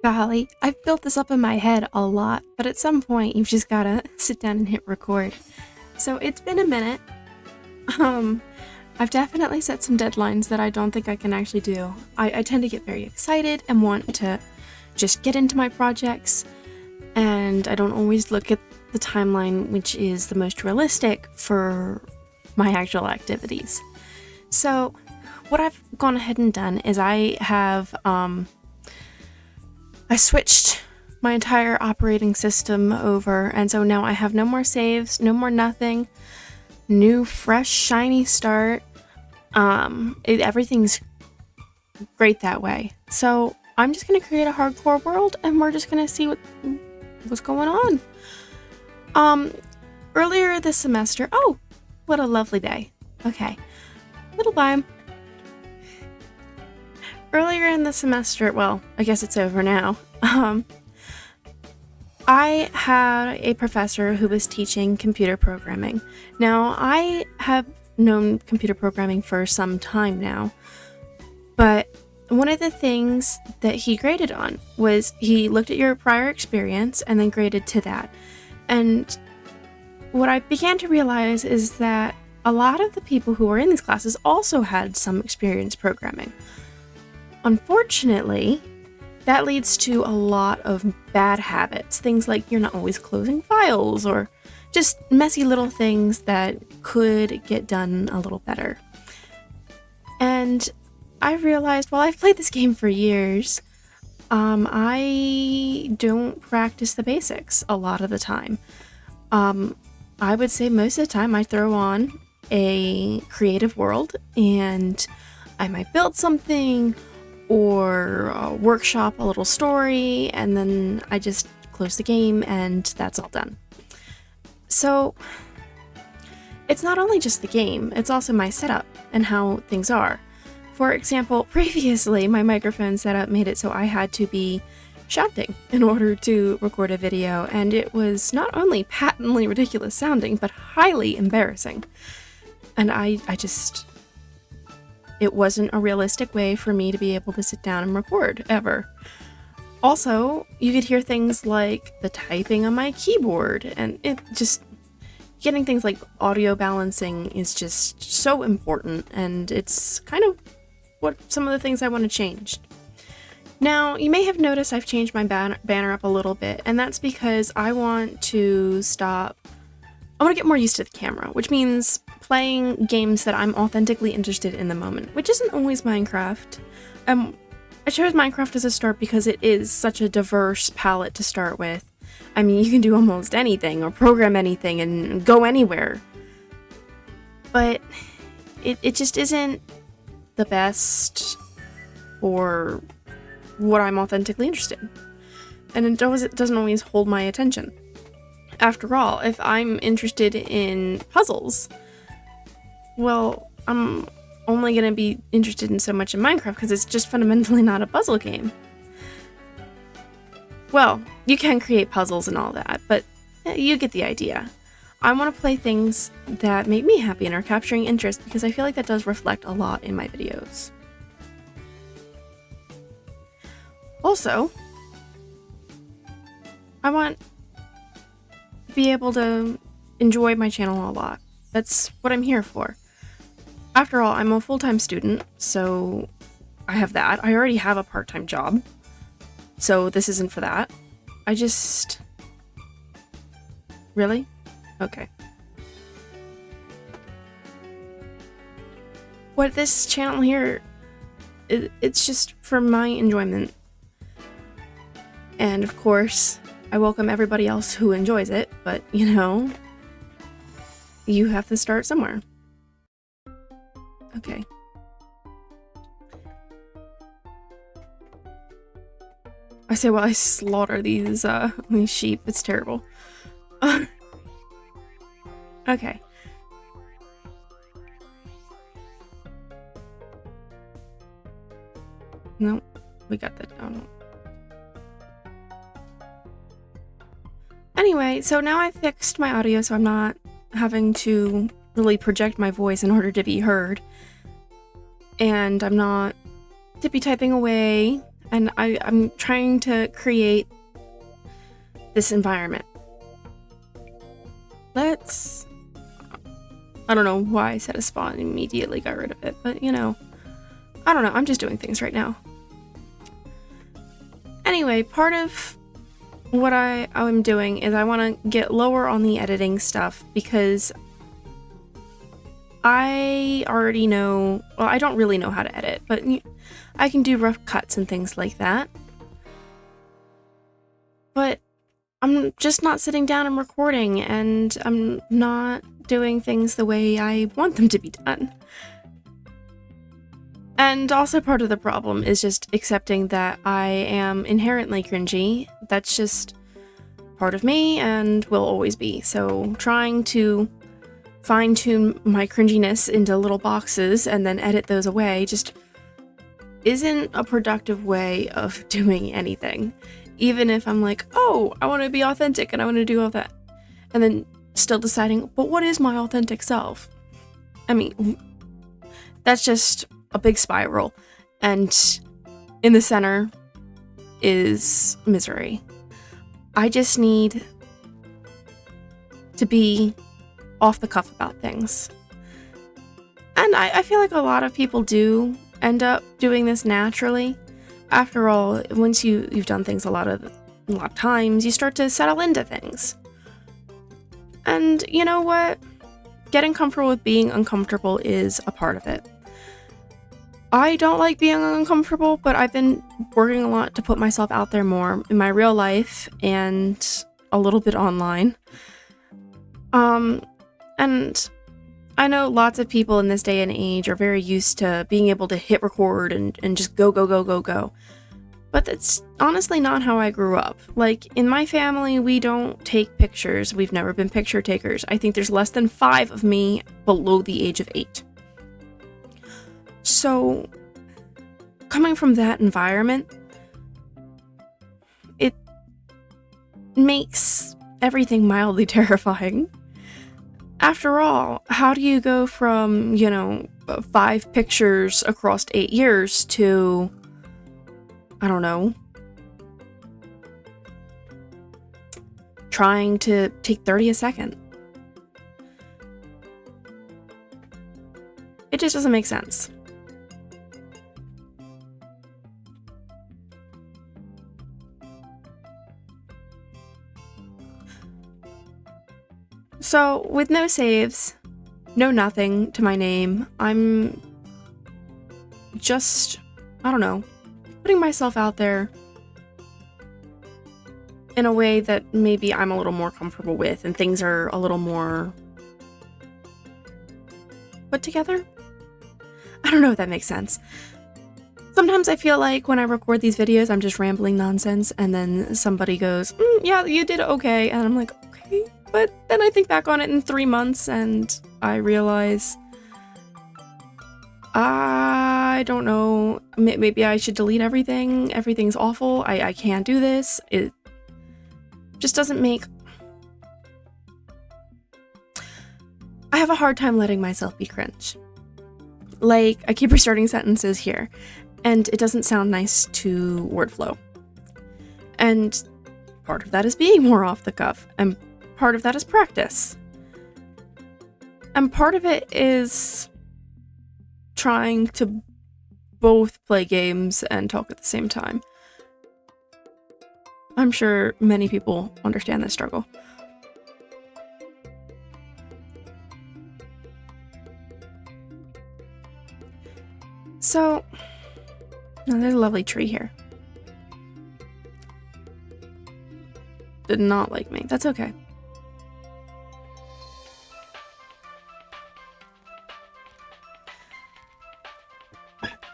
Golly, I've built this up in my head a lot, but at some point you've just gotta sit down and hit record. So it's been a minute. Um, I've definitely set some deadlines that I don't think I can actually do. I tend to get very excited and want to just get into my projects, and I don't always look at the timeline, which is the most realistic for my actual activities. So what I've gone ahead and done is I switched my entire operating system over, and so now I have no more saves, no more nothing, new, fresh, shiny start. Everything's great that way. So I'm just gonna create a hardcore world, and we're just gonna see what's going on. Earlier this semester, oh, what a lovely day. Okay, little time. Earlier in the semester, well, I guess it's over now, I had a professor who was teaching computer programming. Now, I have known computer programming for some time now, but one of the things that he graded on was he looked at your prior experience and then graded to that. And what I began to realize is that a lot of the people who were in these classes also had some experience programming. Unfortunately, that leads to a lot of bad habits. Things like you're not always closing files, or just messy little things that could get done a little better. And I realized, well, I've played this game for years. I don't practice the basics a lot of the time. I would say most of the time I throw on a creative world and I might build something or workshop a little story, and then I just close the game and that's all done. So it's not only just the game, it's also my setup and how things are. For example, previously my microphone setup made it so I had to be shouting in order to record a video, and it was not only patently ridiculous sounding, but highly embarrassing. And it wasn't a realistic way for me to be able to sit down and record, ever. Also, you could hear things like the typing on my keyboard, and getting things like audio balancing is just so important, and it's kind of what some of the things I want to change. Now, you may have noticed I've changed my banner up a little bit, and that's because I want to get more used to the camera, which means playing games that I'm authentically interested in the moment, which isn't always Minecraft. I chose Minecraft as a start because it is such a diverse palette to start with. I mean, you can do almost anything or program anything and go anywhere. But it just isn't the best for what I'm authentically interested in. And it doesn't always hold my attention. After all, if I'm interested in puzzles, well, I'm only going to be interested in so much in Minecraft because it's just fundamentally not a puzzle game. Well, you can create puzzles and all that, but you get the idea. I want to play things that make me happy and are capturing interest, because I feel like that does reflect a lot in my videos. Also, I want to be able to enjoy my channel a lot. That's what I'm here for. After all, I'm a full-time student, so I have that. I already have a part-time job, so this isn't for that. Really? Okay. What this channel here, it's just for my enjoyment. And of course, I welcome everybody else who enjoys it, but you have to start somewhere. Okay. I say while I slaughter these sheep. It's terrible. Okay. Nope, we got that down. Anyway, so now I've fixed my audio so I'm not having to really project my voice in order to be heard. And I'm not tippy typing away and I'm trying to create this environment. I don't know why I said a spa and immediately got rid of it, but you know, I don't know, I'm just doing things right now. Anyway, part of what I'm doing is I want to get lower on the editing stuff because I already know, well, I don't really know how to edit, but I can do rough cuts and things like that. But I'm just not sitting down and recording, and I'm not doing things the way I want them to be done. And also part of the problem is just accepting that I am inherently cringy. That's just part of me and will always be. So trying to fine-tune my cringiness into little boxes and then edit those away just isn't a productive way of doing anything. Even if I'm like, oh, I want to be authentic and I want to do all that. And then still deciding, but what is my authentic self? I mean, that's just a big spiral. And in the center is misery. I just need to be off the cuff about things. And I feel like a lot of people do end up doing this naturally. After all, once you've done things a lot of times, you start to settle into things. And you know what? Getting comfortable with being uncomfortable is a part of it. I don't like being uncomfortable, but I've been working a lot to put myself out there more in my real life and a little bit online. And I know lots of people in this day and age are very used to being able to hit record and just go. But that's honestly not how I grew up. Like, in my family, we don't take pictures. We've never been picture takers. I think there's less than 5 of me below the age of 8. So, coming from that environment, it makes everything mildly terrifying. After all, how do you go from, 5 pictures across 8 years to, I don't know, trying to take 30 a second? It just doesn't make sense. So, with no saves, no nothing to my name, I'm just, I don't know, putting myself out there in a way that maybe I'm a little more comfortable with and things are a little more put together. I don't know if that makes sense. Sometimes I feel like when I record these videos, I'm just rambling nonsense, and then somebody goes, yeah, you did okay, and I'm like, okay. But then I think back on it in 3 months and I realize, I don't know, maybe I should delete everything. Everything's awful. I can't do this. It just doesn't make... I have a hard time letting myself be cringe. Like, I keep restarting sentences here, and it doesn't sound nice to word flow. And part of that is being more off the cuff, and part of that is practice. And part of it is trying to both play games and talk at the same time. I'm sure many people understand this struggle. So, oh, there's a lovely tree here. Did not like me. That's okay.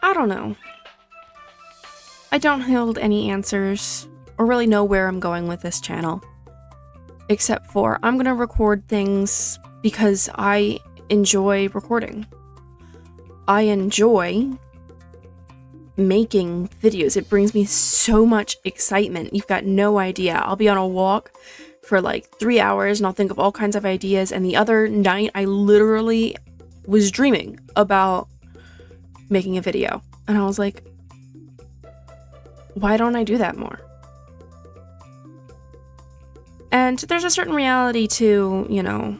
I don't know. I don't hold any answers or really know where I'm going with this channel. Except for I'm gonna record things because I enjoy recording. I enjoy making videos. It brings me so much excitement. You've got no idea. I'll be on a walk for like 3 hours and I'll think of all kinds of ideas. And the other night I literally was dreaming about making a video. And I was like, why don't I do that more? And there's a certain reality to,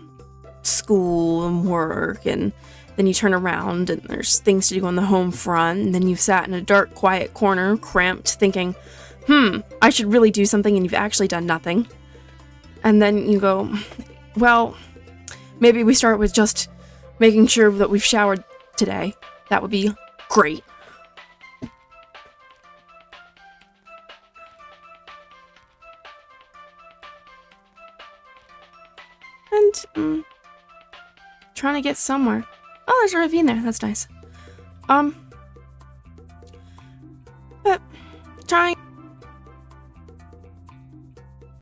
school and work, and then you turn around and there's things to do on the home front, and then you've sat in a dark, quiet corner, cramped, thinking, I should really do something, and you've actually done nothing. And then you go, well, maybe we start with just making sure that we've showered today. That would be great. And, trying to get somewhere. Oh, there's a ravine there. That's nice.